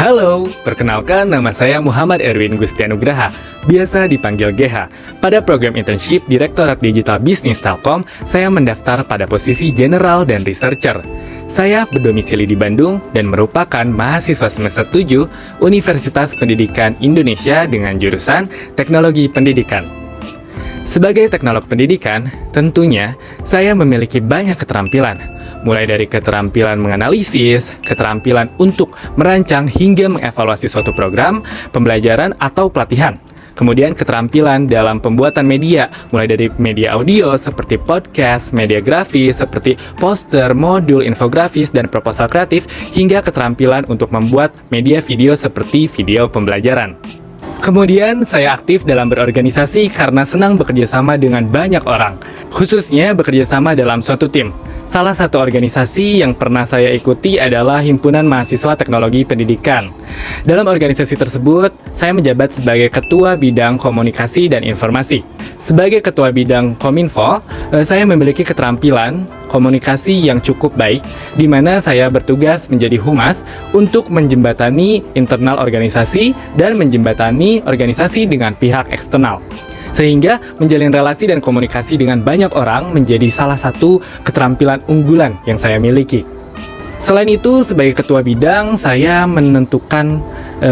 Halo, perkenalkan nama saya Muhammad Erwin Gustianugraha, biasa dipanggil GH. Pada program internship Direktorat Digital Bisnis Telkom, saya mendaftar pada posisi General dan Researcher. Saya berdomisili di Bandung dan merupakan mahasiswa semester 7 Universitas Pendidikan Indonesia dengan jurusan Teknologi Pendidikan. Sebagai teknolog pendidikan, tentunya saya memiliki banyak keterampilan, mulai dari keterampilan menganalisis, keterampilan untuk merancang hingga mengevaluasi suatu program, pembelajaran atau pelatihan. Kemudian keterampilan dalam pembuatan media, mulai dari media audio seperti podcast, media grafis seperti poster, modul, infografis, dan proposal kreatif, hingga keterampilan untuk membuat media video seperti video pembelajaran. Kemudian, saya aktif dalam berorganisasi karena senang bekerja sama dengan banyak orang, khususnya bekerja sama dalam suatu tim. Salah satu organisasi yang pernah saya ikuti adalah Himpunan Mahasiswa Teknologi Pendidikan. Dalam organisasi tersebut, saya menjabat sebagai Ketua Bidang Komunikasi dan Informasi. Sebagai Ketua Bidang Kominfo, saya memiliki keterampilan komunikasi yang cukup baik, di mana saya bertugas menjadi humas untuk menjembatani internal organisasi dan menjembatani organisasi dengan pihak eksternal. Sehingga menjalin relasi dan komunikasi dengan banyak orang menjadi salah satu keterampilan unggulan yang saya miliki. Selain itu, sebagai ketua bidang, saya menentukan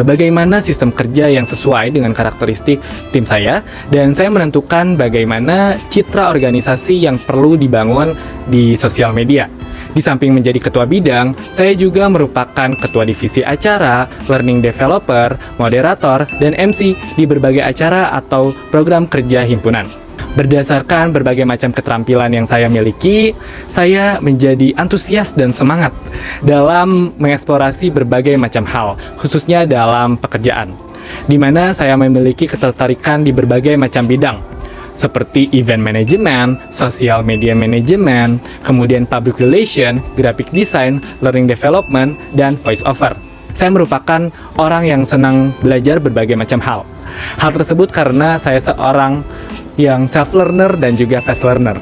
bagaimana sistem kerja yang sesuai dengan karakteristik tim saya, dan saya menentukan bagaimana citra organisasi yang perlu dibangun di sosial media. Di samping menjadi ketua bidang, saya juga merupakan ketua divisi acara, learning developer, moderator, dan MC di berbagai acara atau program kerja himpunan. Berdasarkan berbagai macam keterampilan yang saya miliki, saya menjadi antusias dan semangat dalam mengeksplorasi berbagai macam hal, khususnya dalam pekerjaan, di mana saya memiliki ketertarikan di berbagai macam bidang, seperti event management, social media management, kemudian public relation, graphic design, learning development, dan voice over. Saya merupakan orang yang senang belajar berbagai macam hal. Hal tersebut karena saya seorang yang self-learner dan juga fast learner.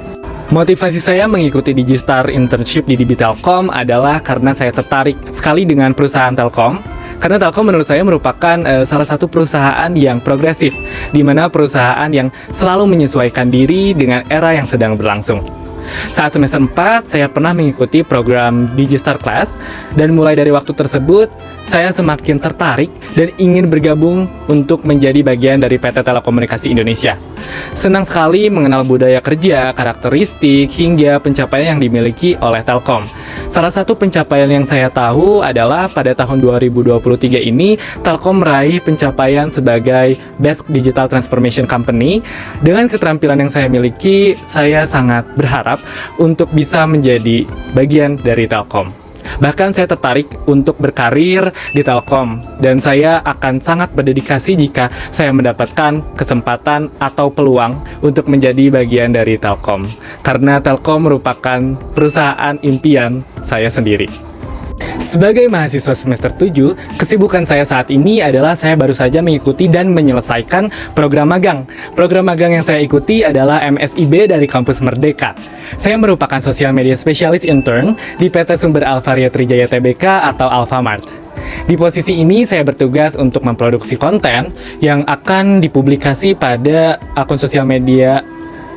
Motivasi saya mengikuti Digistar Internship di DB Telkom adalah karena saya tertarik sekali dengan perusahaan Telkom. Karena Telkom menurut saya merupakan salah satu perusahaan yang progresif, di mana perusahaan yang selalu menyesuaikan diri dengan era yang sedang berlangsung. Saat semester 4, saya pernah mengikuti program Digistar Class, dan mulai dari waktu tersebut, saya semakin tertarik dan ingin bergabung untuk menjadi bagian dari PT Telekomunikasi Indonesia. Senang sekali mengenal budaya kerja, karakteristik, hingga pencapaian yang dimiliki oleh Telkom. Salah satu pencapaian yang saya tahu adalah pada tahun 2023 ini, Telkom meraih pencapaian sebagai Best Digital Transformation Company. Dengan keterampilan yang saya miliki, saya sangat berharap untuk bisa menjadi bagian dari Telkom. Bahkan saya tertarik untuk berkarir di Telkom, dan saya akan sangat berdedikasi jika saya mendapatkan kesempatan atau peluang untuk menjadi bagian dari Telkom. Karena Telkom merupakan perusahaan impian saya sendiri. Sebagai mahasiswa semester 7, kesibukan saya saat ini adalah saya baru saja mengikuti dan menyelesaikan program magang. Program magang yang saya ikuti adalah MSIB dari Kampus Merdeka. Saya merupakan Social Media Specialist Intern di PT Sumber Alvaria Trijaya Tbk atau Alfamart. Di posisi ini saya bertugas untuk memproduksi konten yang akan dipublikasi pada akun sosial media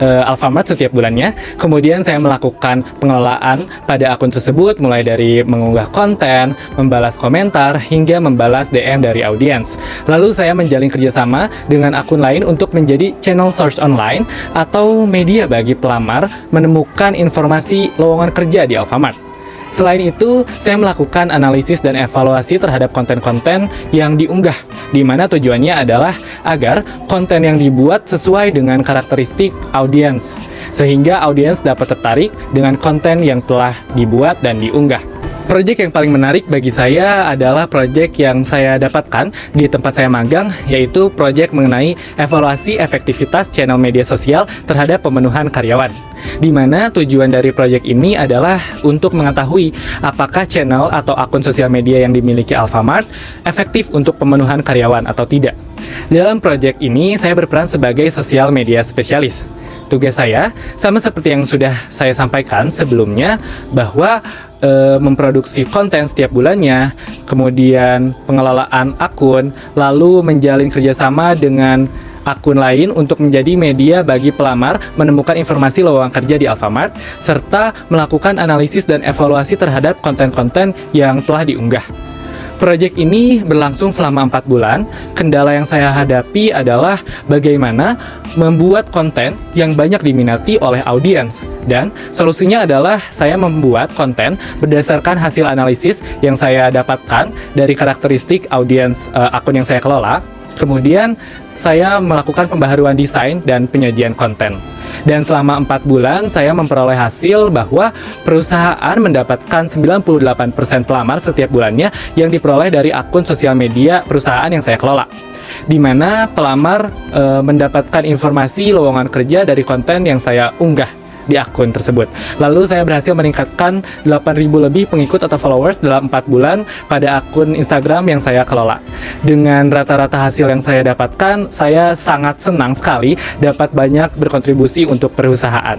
Alfamart setiap bulannya. Kemudian saya melakukan pengelolaan pada akun tersebut, mulai dari mengunggah konten, membalas komentar, hingga membalas DM dari audiens. Lalu saya menjalin kerjasama dengan akun lain untuk menjadi channel source online atau media bagi pelamar menemukan informasi lowongan kerja di Alfamart. Selain itu, saya melakukan analisis dan evaluasi terhadap konten-konten yang diunggah, di mana tujuannya adalah agar konten yang dibuat sesuai dengan karakteristik audiens, sehingga audiens dapat tertarik dengan konten yang telah dibuat dan diunggah. Proyek yang paling menarik bagi saya adalah proyek yang saya dapatkan di tempat saya magang, yaitu proyek mengenai evaluasi efektivitas channel media sosial terhadap pemenuhan karyawan. Di mana tujuan dari proyek ini adalah untuk mengetahui apakah channel atau akun sosial media yang dimiliki Alfamart efektif untuk pemenuhan karyawan atau tidak. Dalam proyek ini, saya berperan sebagai sosial media spesialis. Tugas saya, sama seperti yang sudah saya sampaikan sebelumnya, bahwa memproduksi konten setiap bulannya, kemudian pengelolaan akun, lalu menjalin kerjasama dengan akun lain untuk menjadi media bagi pelamar menemukan informasi lowongan kerja di Alfamart, serta melakukan analisis dan evaluasi terhadap konten-konten yang telah diunggah. Proyek ini berlangsung selama 4 bulan. Kendala yang saya hadapi adalah bagaimana membuat konten yang banyak diminati oleh audiens. Dan solusinya adalah saya membuat konten berdasarkan hasil analisis yang saya dapatkan dari karakteristik audiens akun yang saya kelola. Kemudian saya melakukan pembaharuan desain dan penyajian konten. Dan selama 4 bulan saya memperoleh hasil bahwa perusahaan mendapatkan 98% pelamar setiap bulannya yang diperoleh dari akun sosial media perusahaan yang saya kelola, di mana pelamar mendapatkan informasi lowongan kerja dari konten yang saya unggah di akun tersebut. Lalu saya berhasil meningkatkan 8.000 lebih pengikut atau followers dalam 4 bulan pada akun Instagram yang saya kelola. Dengan rata-rata hasil yang saya dapatkan, saya sangat senang sekali dapat banyak berkontribusi untuk perusahaan.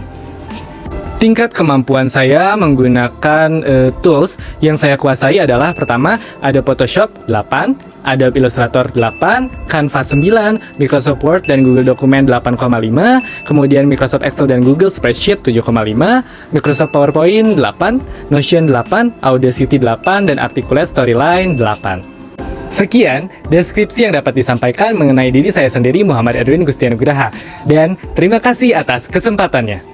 Tingkat kemampuan saya menggunakan tools yang saya kuasai adalah pertama, ada Photoshop 8, Adobe Illustrator 8, Canva 9, Microsoft Word dan Google Document 8,5, kemudian Microsoft Excel dan Google Spreadsheet 7,5, Microsoft PowerPoint 8, Notion 8, Audacity 8, dan Articulate Storyline 8. Sekian deskripsi yang dapat disampaikan mengenai diri saya sendiri, Muhammad Erwin Gustianugraha, dan terima kasih atas kesempatannya.